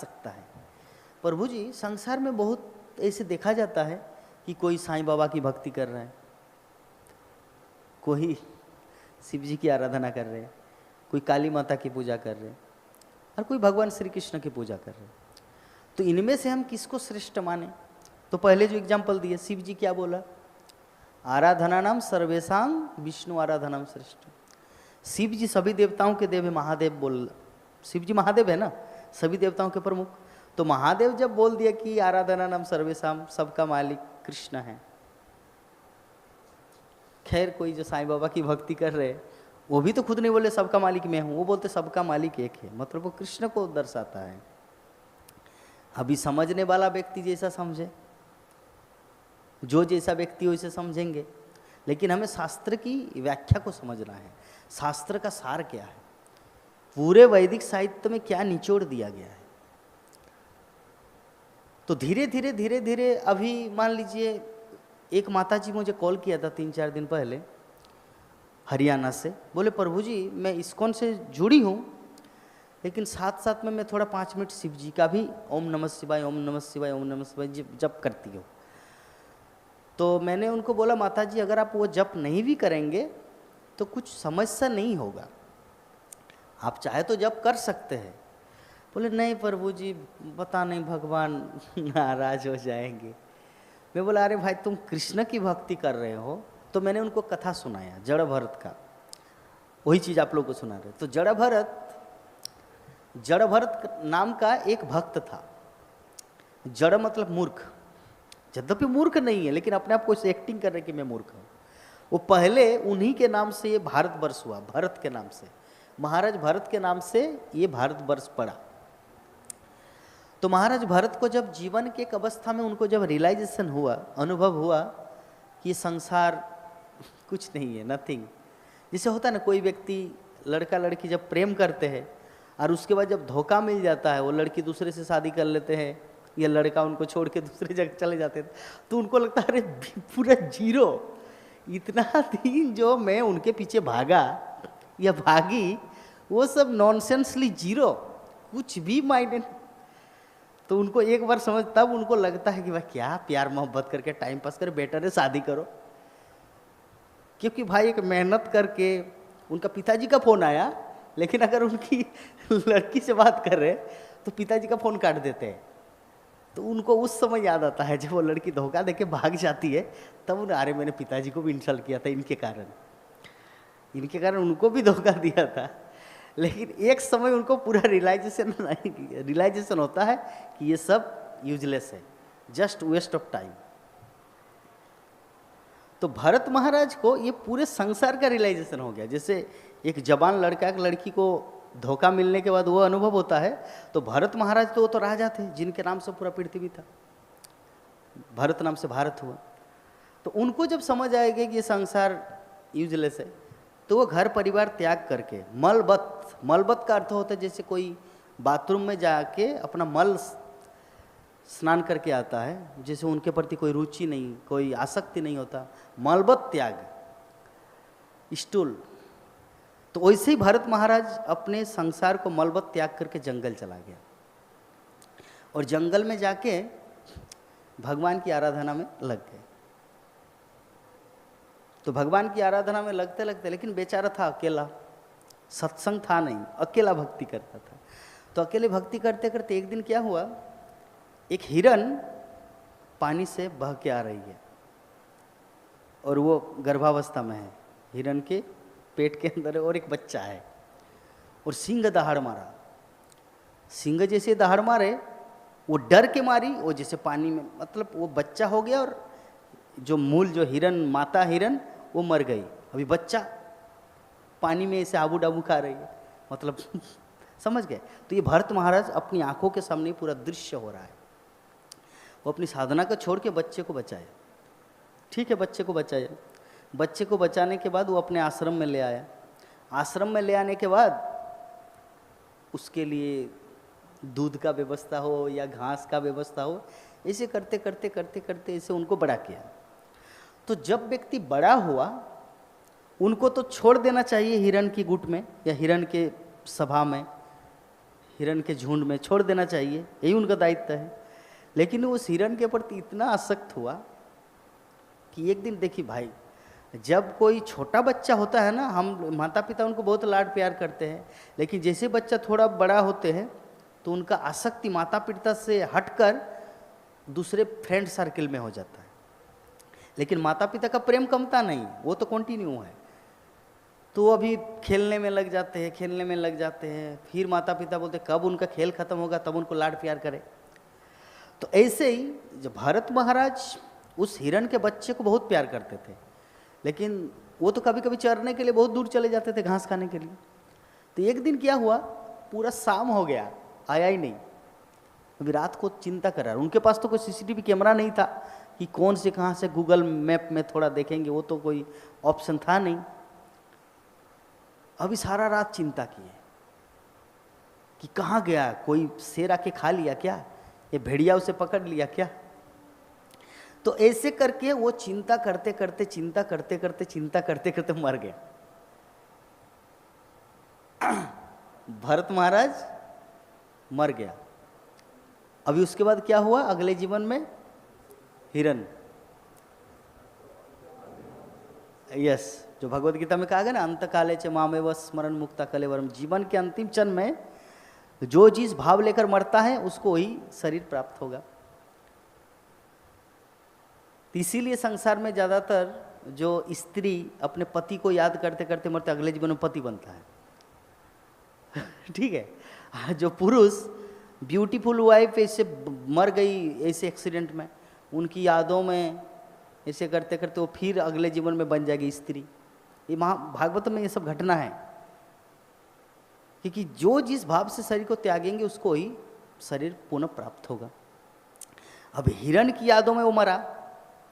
सकता है। प्रभु जी, संसार में बहुत ऐसे देखा जाता है कि कोई साईं बाबा की भक्ति कर रहे हैं, कोई शिव जी की आराधना कर रहे हैं, कोई काली माता की पूजा कर रहे हैं और कोई भगवान श्री कृष्ण की पूजा कर रहे हैं। तो इनमें से हम किसको श्रेष्ठ माने? तो पहले जो एग्जाम्पल दिए, शिव जी क्या बोला? आराधना नाम सर्वेशांग विष्णु आराधनाम श्रेष्ठ। शिव जी सभी देवताओं के देव है, महादेव बोल, शिव जी महादेव है ना, सभी देवताओं के प्रमुख। तो महादेव जब बोल दिया कि आराधना नाम सर्वेशाम, सबका मालिक कृष्ण है। खैर कोई जो साईं बाबा की भक्ति कर रहे हैं वो भी तो खुद नहीं बोले सबका मालिक मैं हूं, वो बोलते सबका मालिक एक है, मतलब वो कृष्ण को दर्शाता है। अभी समझने वाला व्यक्ति जैसा समझे, जो जैसा व्यक्ति हो इसे समझेंगे, लेकिन हमें शास्त्र की व्याख्या को समझना है। शास्त्र का सार क्या है, पूरे वैदिक साहित्य में क्या निचोड़ दिया गया है। तो धीरे धीरे धीरे धीरे अभी मान लीजिए, एक माताजी मुझे कॉल किया था 3-4 दिन पहले हरियाणा से, बोले प्रभु जी मैं इस्कॉन से जुड़ी हूँ, लेकिन साथ साथ में मैं थोड़ा 5 मिनट शिव जी का भी ओम नमः शिवाय ओम नमः शिवाय ओम नमः शिवाय जप करती हो। तो मैंने उनको बोला माता जी अगर आप वो जप नहीं भी करेंगे तो कुछ समस्या नहीं होगा, आप चाहे तो जप कर सकते हैं। बोले नहीं प्रभु जी पता नहीं भगवान नाराज हो जाएंगे। मैं बोला अरे भाई तुम कृष्ण की भक्ति कर रहे हो। तो मैंने उनको कथा सुनाया जड़ भरत का, वही चीज़ आप लोग को सुना रहे। तो जड़ भरत नाम का एक भक्त था। जड़ मतलब मूर्ख, यद्यपि मूर्ख नहीं है लेकिन अपने आप को एक्टिंग कर रहे कि मैं मूर्ख हूँ। वो पहले उन्हीं के नाम से ये भारतवर्ष हुआ, भरत के नाम से, महाराज भरत के नाम से ये भारतवर्ष पड़ा। तो महाराज भरत को जब जीवन के एक अवस्था में उनको जब रियलाइजेशन हुआ, अनुभव हुआ कि संसार कुछ नहीं है, नथिंग। जैसे होता है ना, कोई व्यक्ति लड़का लड़की जब प्रेम करते हैं और उसके बाद जब धोखा मिल जाता है, वो लड़की दूसरे से शादी कर लेते हैं या लड़का उनको छोड़ के दूसरे जगह चले जाते हैं, तो उनको लगता है अरे पूरा जीरो, इतना दिन जो मैं उनके पीछे भागा या भागी वो सब नॉनसेंसली जीरो, कुछ भी मायने। तो उनको एक बार समझ, तब उनको लगता है कि भाई क्या प्यार मोहब्बत करके टाइम पास करे, बेटर है शादी करो। क्योंकि भाई एक मेहनत करके, उनका पिताजी का फोन आया, लेकिन अगर उनकी लड़की से बात कर रहे तो पिताजी का फोन काट देते हैं। तो उनको उस समय याद आता है जब वो लड़की धोखा देके भाग जाती है, तब उन्हें अरे मैंने पिताजी को भी इंसल्ट किया था इनके कारण उनको भी धोखा दिया था। लेकिन एक समय उनको पूरा रियलाइजेशन होता है कि ये सब यूजलेस है, जस्ट वेस्ट ऑफ टाइम। तो भरत महाराज को ये पूरे संसार का रियलाइजेशन हो गया। जैसे एक जवान लड़का एक लड़की को धोखा मिलने के बाद वो अनुभव होता है, तो भरत महाराज तो वो तो राजा थे जिनके नाम से पूरा पृथ्वी था, भरत नाम से भारत हुआ। तो उनको जब समझ आएगा कि ये संसार यूजलेस है, तो वो घर परिवार त्याग करके मलबत का अर्थ होता है जैसे कोई बाथरूम में जाके अपना मल स्नान करके आता है, जैसे उनके प्रति कोई रुचि नहीं, कोई आसक्ति नहीं होता, मलबत त्याग, स्टूल। तो वैसे ही भरत महाराज अपने संसार को मलबत त्याग करके जंगल चला गया और जंगल में जाके भगवान की आराधना में लग गए। तो भगवान की आराधना में लगते लगते, लेकिन बेचारा था अकेला, सत्संग था नहीं, अकेला भक्ति करता था। तो अकेले भक्ति करते करते एक दिन क्या हुआ, एक हिरन पानी से बह के आ रही है और वो गर्भावस्था में है, हिरन के पेट के अंदर है और एक बच्चा है, और सिंह दहाड़ मारा। सिंह जैसे दहाड़ मारे, वो डर के मारी, वो जैसे पानी में, मतलब वो बच्चा हो गया और जो मूल जो हिरन, माता हिरन, वो मर गई। अभी बच्चा पानी में ऐसे आबू डाबू खा रही है, मतलब समझ गए। तो ये भरत महाराज अपनी आंखों के सामने पूरा दृश्य हो रहा है। वो अपनी साधना को छोड़ के बच्चे को बचाया। ठीक है, बच्चे को बचाया। बच्चे को बचाने के बाद वो अपने आश्रम में ले आया। आश्रम में ले आने के बाद उसके लिए दूध का व्यवस्था हो या घास का व्यवस्था हो, ऐसे करते करते करते करते ऐसे उनको बड़ा किया। तो जब व्यक्ति बड़ा हुआ, उनको तो छोड़ देना चाहिए हिरण की गुट में या हिरण के सभा में, हिरण के झुंड में छोड़ देना चाहिए, यही उनका दायित्व है। लेकिन वो उस हिरण के प्रति इतना आसक्त हुआ कि एक दिन देखिए भाई, जब कोई छोटा बच्चा होता है ना, हम माता पिता उनको बहुत लाड प्यार करते हैं, लेकिन जैसे बच्चा थोड़ा बड़ा होते हैं तो उनका आसक्ति माता पिता से हटकर दूसरे फ्रेंड सर्किल में हो जाता है। लेकिन माता पिता का प्रेम कमता नहीं, वो तो कंटिन्यू है। तो अभी खेलने में लग जाते हैं, खेलने में लग जाते हैं, फिर माता पिता बोलते कब उनका खेल खत्म होगा तब उनको लाड प्यार करें। तो ऐसे ही जब भरत महाराज उस हिरण के बच्चे को बहुत प्यार करते थे, लेकिन वो तो कभी कभी चरने के लिए बहुत दूर चले जाते थे घास खाने के लिए। तो एक दिन क्या हुआ, पूरा शाम हो गया, आया ही नहीं। अभी रात को चिंता कर रहा है, उनके पास तो कोई सीसीटीवी कैमरा नहीं था कि कौन से कहाँ से गूगल मैप में थोड़ा देखेंगे, वो तो कोई ऑप्शन था नहीं। अभी सारा रात चिंता किए कि कहाँ गया, कोई शेर आके खा लिया क्या, ये भेड़िया उसे पकड़ लिया क्या। तो ऐसे करके वो चिंता करते करते मर गया। भरत महाराज मर गया। अभी उसके बाद क्या हुआ, अगले जीवन में हिरण। यस, जो भगवत गीता में कहा गया ना, अंत काले च मामेव स्मरण मुक्ता कलेवरम, जीवन के अंतिम क्षण में जो जिस भाव लेकर मरता है उसको ही शरीर प्राप्त होगा। इसीलिए संसार में ज्यादातर जो स्त्री अपने पति को याद करते करते मरते, अगले जीवन में पति बनता है। ठीक है। जो पुरुष ब्यूटीफुल वाइफ ऐसे मर गई ऐसे एक्सीडेंट में, उनकी यादों में ऐसे करते करते वो फिर अगले जीवन में बन जाएगी स्त्री। ये भागवत में ये सब घटना है, क्योंकि जो जिस भाव से शरीर को त्यागेंगे उसको ही शरीर पुनः प्राप्त होगा। अब हिरण की यादों में वो मरा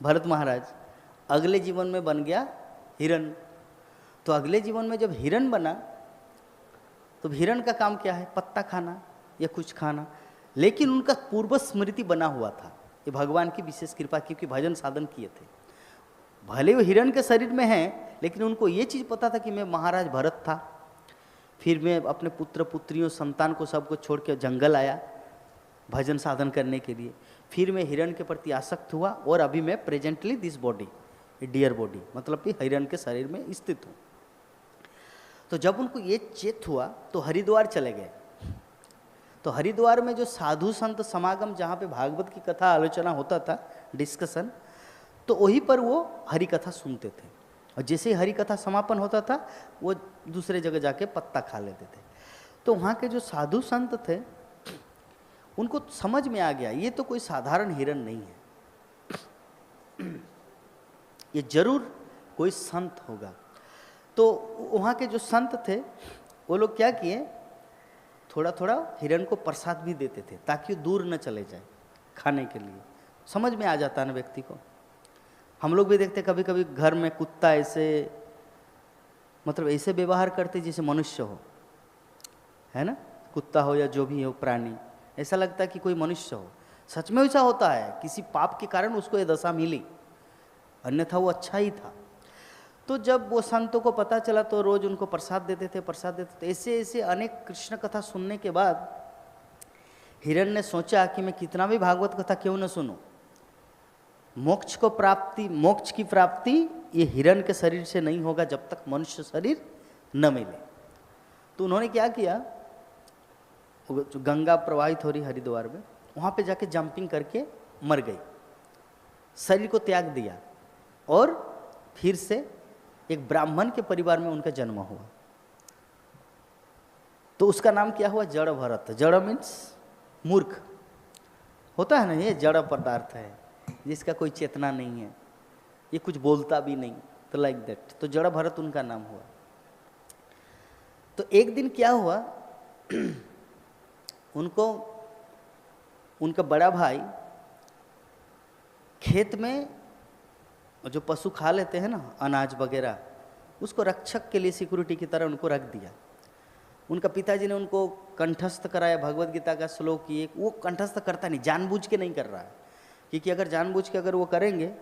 भरत महाराज, अगले जीवन में बन गया हिरण। तो अगले जीवन में जब हिरण बना तो हिरण का काम क्या है, पत्ता खाना या कुछ खाना। लेकिन उनका पूर्व स्मृति बना हुआ था, ये भगवान की विशेष कृपा, क्योंकि भजन साधन किए थे। भले वो हिरण के शरीर में हैं, लेकिन उनको ये चीज़ पता था कि मैं महाराज भरत था, फिर मैं अपने पुत्र पुत्रियों संतान को सबको छोड़ के जंगल आया भजन साधन करने के लिए, फिर मैं हिरण के प्रति आसक्त हुआ, और अभी मैं presently this body, dear body, मतलब कि हिरण के शरीर में स्थित हूँ। तो जब उनको ये चेत हुआ तो हरिद्वार चले गए। तो हरिद्वार में जो साधु संत समागम, जहाँ पे भागवत की कथा आलोचना होता था, डिस्कशन, तो वहीं पर वो हरि कथा सुनते थे। और जैसे ही हरि कथा समापन होता था वो दूसरे जगह जाके पत्ता खा लेते थे। तो वहाँ के जो साधु संत थे उनको समझ में आ गया ये तो कोई साधारण हिरण नहीं है, ये जरूर कोई संत होगा। तो वहाँ के जो संत थे वो लोग क्या किए, थोड़ा थोड़ा हिरण को प्रसाद भी देते थे ताकि वो दूर न चले जाए खाने के लिए। समझ में आ जाता है ना व्यक्ति को। हम लोग भी देखते कभी कभी घर में कुत्ता ऐसे, मतलब ऐसे व्यवहार करते जैसे मनुष्य हो, है ना, कुत्ता हो या जो भी हो प्राणी, ऐसा लगता है कि कोई मनुष्य हो। सच में ऐसा होता है, किसी पाप के कारण उसको ये दशा मिली, अन्यथा वो अच्छा ही था। तो जब वो संतों को पता चला तो रोज उनको प्रसाद देते थे। ऐसे ऐसे अनेक कृष्ण कथा सुनने के बाद हिरण ने सोचा कि मैं कितना भी भागवत कथा क्यों न सुनूं, मोक्ष की प्राप्ति ये हिरण के शरीर से नहीं होगा जब तक मनुष्य शरीर न मिले। तो उन्होंने क्या किया, जो गंगा प्रवाहित हो रही हरिद्वार में, वहाँ पे जाके जंपिंग करके मर गई, शरीर को त्याग दिया, और फिर से एक ब्राह्मण के परिवार में उनका जन्म हुआ। तो उसका नाम क्या हुआ, जड़ भरत। जड़ मीन्स मूर्ख होता है ना, ये जड़ पदार्थ है जिसका कोई चेतना नहीं है, ये कुछ बोलता भी नहीं, तो लाइक दैट। तो जड़ भरत उनका नाम हुआ। तो एक दिन क्या हुआ, उनको उनका बड़ा भाई खेत में जो पशु खा लेते हैं ना अनाज वगैरह, उसको रक्षक के लिए सिक्योरिटी की तरह उनको रख दिया। उनका पिताजी ने उनको कंठस्थ कराया भगवत गीता का श्लोक, ये वो कंठस्थ करता नहीं, जानबूझ के नहीं कर रहा है, क्योंकि अगर जानबूझ के अगर वो करेंगे,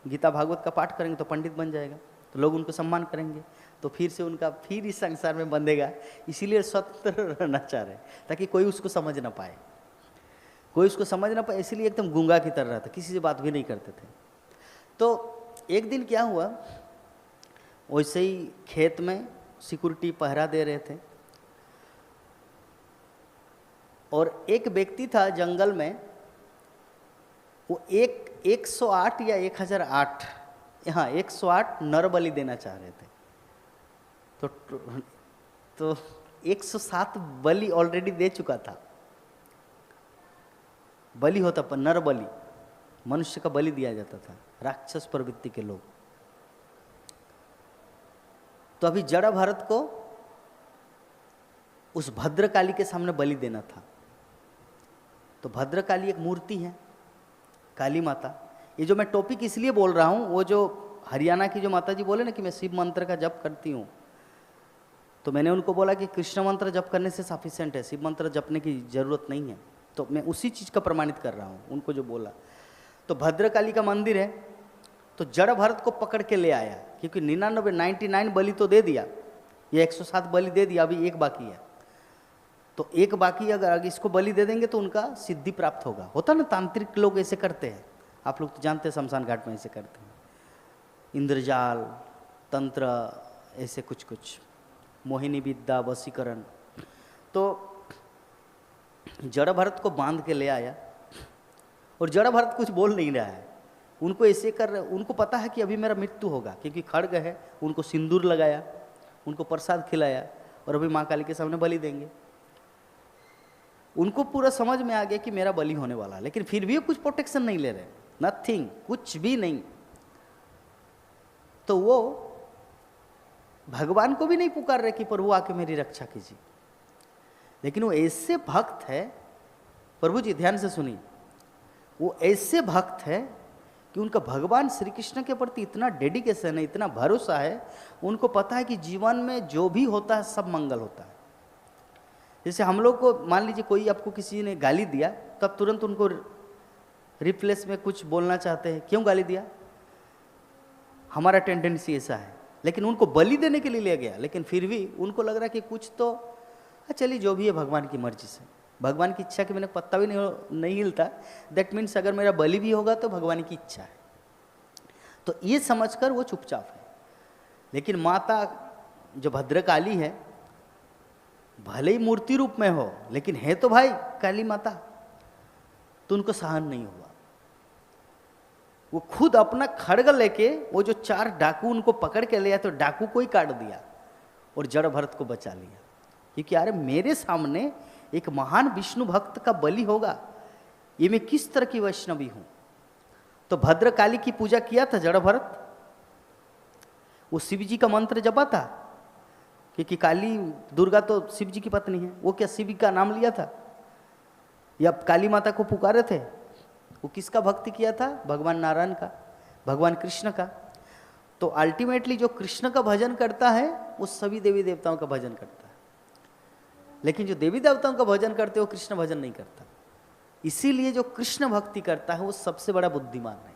गीता भागवत का पाठ करेंगे तो पंडित बन जाएगा, तो लोग उनको सम्मान करेंगे। तो फिर से उनका फिर इस संसार में बंधेगा, इसीलिए स्वतंत्र रहना चाह रहे हैं ताकि कोई उसको समझ ना पाए, कोई उसको समझ ना पाए, इसीलिए एकदम गूंगा की तरह रहता, किसी से बात भी नहीं करते थे। तो एक दिन क्या हुआ, वैसे ही खेत में सिक्योरिटी पहरा दे रहे थे और एक व्यक्ति था जंगल में, वो 108 या 1008, हाँ 108 नर बलि देना चाह रहे थे। तो 107 बलि ऑलरेडी दे चुका था। बलि होता पर नर बलि, मनुष्य का बलि दिया जाता था, राक्षस प्रवृत्ति के लोग। तो अभी जड़ा भरत को उस भद्रकाली के सामने बलि देना था। तो भद्रकाली एक मूर्ति है, काली माता। ये जो मैं टॉपिक इसलिए बोल रहा हूँ, वो जो हरियाणा की जो माता जी बोले ना कि मैं शिव मंत्र का जप करती हूँ, तो मैंने उनको बोला कि कृष्ण मंत्र जप करने से सफिशिएंट है, शिव मंत्र जपने की जरूरत नहीं है। तो मैं उसी चीज़ का प्रमाणित कर रहा हूँ उनको जो बोला। तो भद्रकाली का मंदिर है, तो जड़ भरत को पकड़ के ले आया, क्योंकि 99 बलि तो दे दिया, ये 107 बलि दे दिया, अभी एक बाकी है। तो एक बाकी अगर इसको बलि दे देंगे तो उनका सिद्धि प्राप्त होगा। होता ना, तांत्रिक लोग ऐसे करते हैं, आप लोग तो जानते हैं, शमशान घाट में ऐसे करते हैं, इंद्रजाल तंत्र ऐसे कुछ कुछ, मोहिनी विद्या, वशीकरण। तो जड़ भरत को बांध के ले आया और जड़ भरत कुछ बोल नहीं रहा है, उनको ऐसे कर रहे, उनको पता है कि अभी मेरा मृत्यु होगा, क्योंकि खड्ग है। उनको सिंदूर लगाया, उनको प्रसाद खिलाया और अभी माँ काली के सामने बलि देंगे। उनको पूरा समझ में आ गया कि मेरा बलि होने वाला, लेकिन फिर भी कुछ प्रोटेक्शन नहीं ले रहे, नथिंग, कुछ भी नहीं। तो वो भगवान को भी नहीं पुकार रहे कि प्रभु आके मेरी रक्षा कीजिए, लेकिन वो ऐसे भक्त है, प्रभु जी ध्यान से सुनिए, वो ऐसे भक्त है कि उनका भगवान श्री कृष्ण के प्रति इतना डेडिकेशन है, इतना भरोसा है, उनको पता है कि जीवन में जो भी होता है सब मंगल होता है। जैसे हम लोग को मान लीजिए कोई आपको किसी ने गाली दिया, तब तुरंत उनको रिप्लेस में कुछ बोलना चाहते हैं, क्यों गाली दिया, हमारा टेंडेंसी ऐसा है। लेकिन उनको बलि देने के लिए ले गया, लेकिन फिर भी उनको लग रहा है कि कुछ तो चलिए जो भी है भगवान की मर्जी से, भगवान की इच्छा के मैंने पत्ता भी नहीं हिलता, दैट मीन्स अगर मेरा बलि भी होगा तो भगवान की इच्छा है। तो ये समझकर वो चुपचाप है। लेकिन माता जो भद्रकाली है, भले ही मूर्ति रूप में हो, लेकिन है तो भाई काली माता, तो उनको सहन नहीं हुआ। वो खुद अपना खड्ग लेके, वो जो 4 डाकू उनको पकड़ के ले आए, तो डाकू को ही काट दिया और जड़ भरत को बचा लिया, क्योंकि अरे मेरे सामने एक महान विष्णु भक्त का बलि होगा, ये मैं किस तरह की वैष्णवी हूं। तो भद्रकाली की पूजा किया था जड़ भरत, वो शिव जी का मंत्र जपा था, क्योंकि काली दुर्गा तो शिव जी की पत्नी है, वो क्या शिव का नाम लिया था या काली माता को पुकारे थे? वो किसका भक्ति किया था? भगवान नारायण का, भगवान कृष्ण का। तो अल्टीमेटली जो कृष्ण का भजन करता है वो सभी देवी देवताओं का भजन करता है, लेकिन जो देवी देवताओं का भजन करते हैं वो कृष्ण भजन नहीं करता। इसीलिए जो कृष्ण भक्ति करता है वो सबसे बड़ा बुद्धिमान है।